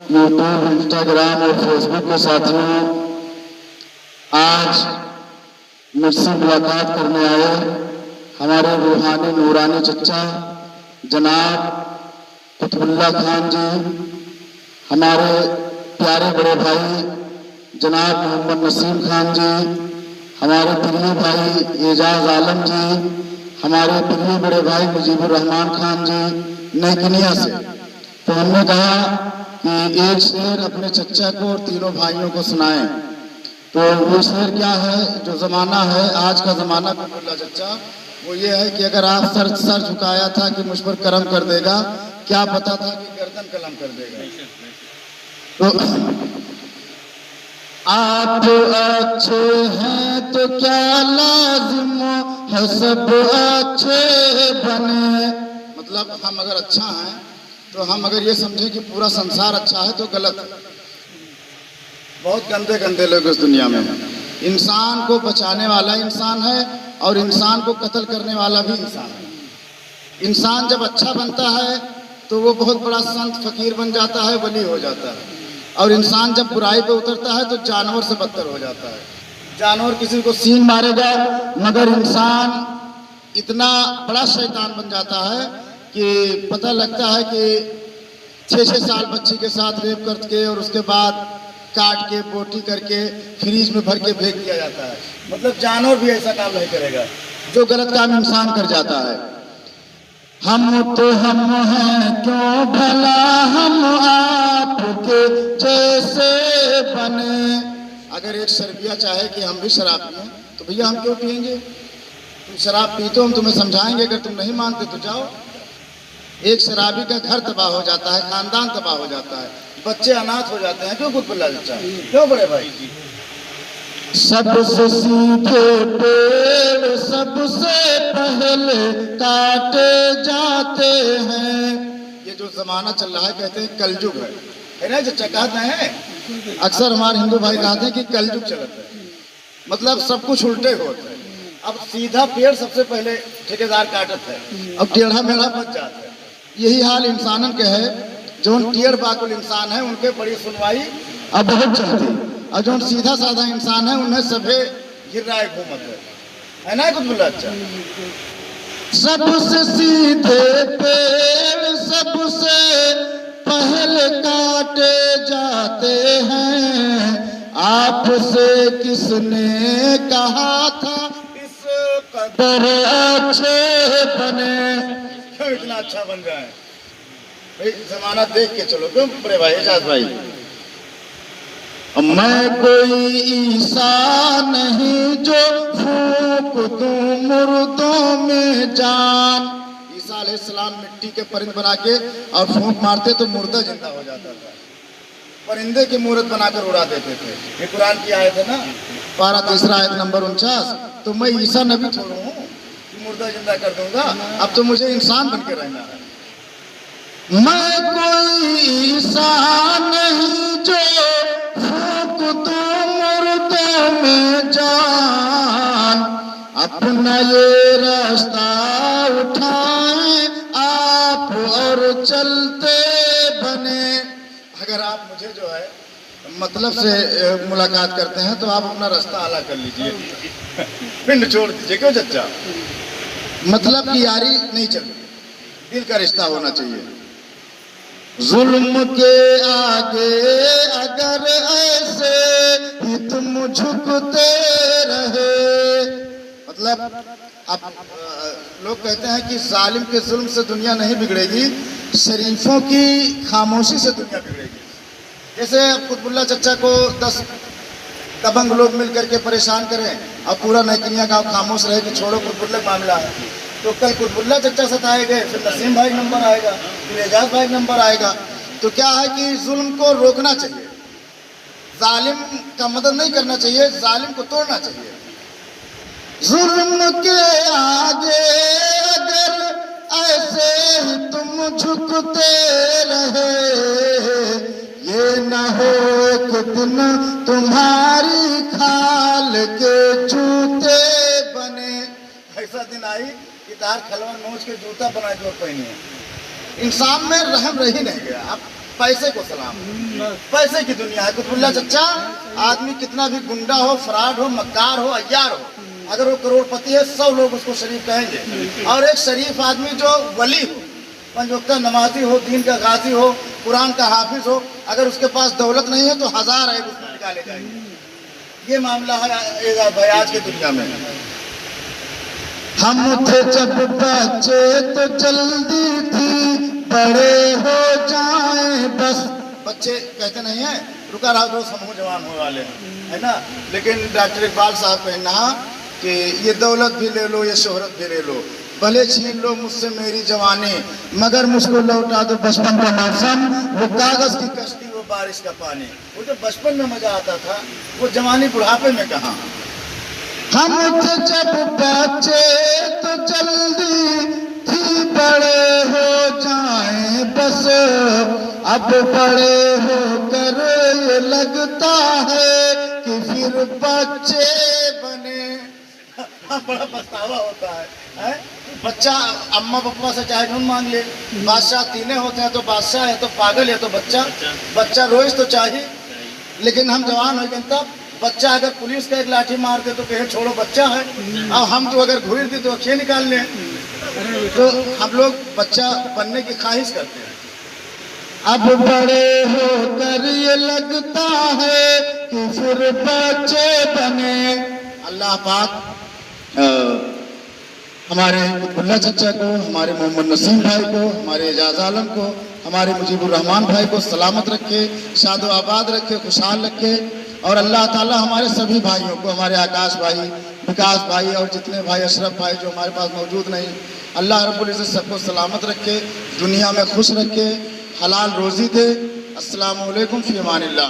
YouTube, Instagram और Facebook के साथियों, आज मुझसे मुलाकात करने आए हमारे रूहानी नूरानी चच्चा जनाब कुतुबुल्लाह खान जी, हमारे प्यारे बड़े भाई जनाब मोहम्मद नसीम खान जी, हमारे प्रिय भाई एजाज आलम जी, हमारे प्रिय बड़े भाई मुजीबुर रहमान खान जी नई दुनिया से। तो हमने कहा कि एक शेर अपने चच्चा को और तीनों भाइयों को सुनाएं। तो वो शेर क्या है, जो ज़माना है आज का ज़माना कुतुबुल्लाह चच्चा, वो ये है कि अगर आप सर झुकाया था कि मुझ पर करम कर देगा, क्या पता था कि गर्दन कलम कर देगा। तो आप अच्छे हैं तो क्या लाजिम है सब अच्छे बने। मतलब हम अगर अच्छा हैं तो हम अगर ये समझें कि पूरा संसार अच्छा है तो गलत है। बहुत गंदे गंदे लोग इस दुनिया में हैं। इंसान को बचाने वाला इंसान है और इंसान को कत्ल करने वाला भी इंसान है। इंसान जब अच्छा बनता है तो वो बहुत बड़ा संत फकीर बन जाता है, वली हो जाता है। और इंसान जब बुराई पे उतरता है तो जानवर से बदतर हो जाता है। जानवर किसी को सींग मारेगा, मगर इंसान इतना बड़ा शैतान बन जाता है कि पता लगता है कि 6-6 साल बच्ची के साथ रेप करके और उसके बाद काट के बोटी करके फ्रीज में भर के फेंक दिया जाता है। मतलब जानवर भी ऐसा काम नहीं करेगा जो गलत काम इंसान कर जाता है। हम तो हम हैं क्यों भला हम आपके जैसे बने। अगर एक शराबिया चाहे कि हम भी शराब पिएं तो भैया हम क्यों पिएंगे? तुम शराब पीते हो, हम तुम्हें समझाएंगे। अगर तुम नहीं मानते तो जाओ। एक शराबी का घर तबाह हो जाता है, खानदान तबाह हो जाता है, बच्चे अनाथ हो जाते हैं। क्यों कुतुबुल्लाह चच्चा, क्यों बड़े भाई? सबसे सीधे पेड़ सबसे पहले काटे जाते हैं। ये जो जमाना चल रहा है कहते हैं कलयुग है ना चच्चा, कहते हैं अक्सर हमारे हिंदू भाई कहते हैं कि कलयुग चलता है। मतलब सब कुछ उल्टे होता है। अब सीधा पेड़ सबसे पहले ठेकेदार काटता है, अब टेढ़ा मेढ़ा बच जाता है। यही हाल इंसानन के है। जो टेढ़ बाकुल इंसान है उनके बड़ी सुनवाई अब बहुत चलती है, और जो सीधा साधा इंसान है उन्हें सभे गिर रहा है घूमत है ना कुतुबुल्लाह चच्चा। सबसे सीधे पेड़ सबसे पहले काटे जाते हैं। आपसे किसने कहा था इस कदर अच्छे बने। क्यों इतना अच्छा बन रहा है भाई? जमाना देख के चलो। क्यों बड़े भाई एजाज भाई? मैं कोई ईसा नहीं जो फूंक दूं मुर्दों में जान। ईसा अलैहिस्सलाम मिट्टी के परिंद बना के और फूंक मारते तो मुर्दा जिंदा हो जाता था। परिंदे की मूर्त बनाकर उड़ा देते थे। ये कुरान की आयत है ना, पारा 3 आयत नंबर 49। तो मैं ईसा नबी थोड़ा हूँ कि मुर्दा जिंदा कर दूंगा। अब तो मुझे इंसान बन के रहना है। मैं कोई ईसा नहीं जो फूंक दूं मुर्दों में जान। अपना ये रास्ता उठाएं आप और चलते बने। अगर आप मुझे जो है मतलब से मुलाकात करते हैं तो आप अपना रास्ता अलग कर लीजिए, पिंड छोड़ दीजिए। क्यों चच्चा? मतलब की यारी नहीं चलती, दिल का रिश्ता होना चाहिए। जुल्म के आगे अगर ऐसे ही तुम झुकते रहे। मतलब अब लोग कहते हैं कि जालिम के जुल्म से दुनिया नहीं बिगड़ेगी, शरीफों की खामोशी से दुनिया बिगड़ेगी। जैसे कुतुबुल्लाह चच्चा को 10 दबंग लोग मिल करके परेशान करें और पूरा नैकिनिया गांव खामोश रहे कि छोड़ो कुतुबुल्लाह मामला है, तो कल कुतुबुल्लाह चच्चा सताएंगे, फिर नसीम भाई नंबर आएगा, फिर एजाज भाई नंबर आएगा। तो क्या है कि जुल्म को रोकना चाहिए, जालिम का मदद नहीं करना चाहिए, जालिम को तोड़ना चाहिए। जुल्म के आगे अगर ऐसे ही तुम झुकते रहे, ये न हो एक दिन तुम्हारी खाल के जूते बने। ऐसा दिन आई कि तार खलवा नोच के जूता बना के पहने। इंसान में रहम रह ही नहीं गया। अब पैसे को सलाम, पैसे की दुनिया है। कुतुबुल्लाह चचा, आदमी कितना भी गुंडा हो, फराड हो, मक्कार हो, अय्यार हो, अगर वो करोड़पति है 100 लोग उसको शरीफ कहेंगे। और एक शरीफ आदमी जो वली हो, पंज वक्त नमाजी हो, दीन का गाजी हो, कुरान का हाफिज हो, अगर उसके पास दौलत नहीं है तो 1000 है उसमें निकाले जाएंगे। ये मामला है आज की दुनिया में। हम थे जब बच्चे तो जल्दी थी बड़े हो जाए बस। बच्चे कहते नहीं है रुका रहा दो समूह जवान होने वाले हैं, है ना। लेकिन डॉक्टर इकबाल साहब कहना कि ये दौलत भी ले लो, ये शोहरत भी ले लो, भले छीन लो मुझसे मेरी जवानी, मगर मुझको लौटा दो बचपन का मौसम, वो कागज की कश्ती, वो बारिश का पानी। वो जो बचपन में मजा आता था वो जवानी बुढ़ापे में कहाँ। हम थे जब बच्चे तो जल्दी थी बड़े हो जाए बस, अब बड़े होकर ये लगता है कि फिर बच्चे बने। बड़ा पछतावा होता है? बच्चा अम्मा पप्पा से चाहे ढूंढ मांग ले, बादशाह तीने होते हैं तो बादशाह है तो पागल है तो बच्चा रोज तो चाहिए। लेकिन हम जवान हो गए तब बच्चा अगर पुलिस का एक लाठी मार दे तो कहे छोड़ो बच्चा है, और हम तो अगर घूर दी तो अखियाँ निकाल लें। तो हम लोग बच्चा बनने की ख्वाहिश करते हैं। अब बड़े होकर ये लगता है कि फिर बच्चे बने। अल्लाह पाक हमारे कुतुबुल्लाह चचा को, हमारे मोहम्मद नसीम भाई को, हमारे एजाज आलम को, हमारे मुजीबुर रहमान भाई को सलामत रखे, शादो आबाद रखे, खुशहाल रखे। और अल्लाह ताला हमारे सभी भाइयों को, हमारे आकाश भाई, विकास भाई और जितने भाई अशरफ भाई जो हमारे पास मौजूद नहीं, अल्लाह रब्बुल इज़्ज़त सबको सलामत रखे, दुनिया में खुश रखे, हलाल रोज़ी दे। अस्सलामु अलैकुम फ़ी अमानिल्लाह।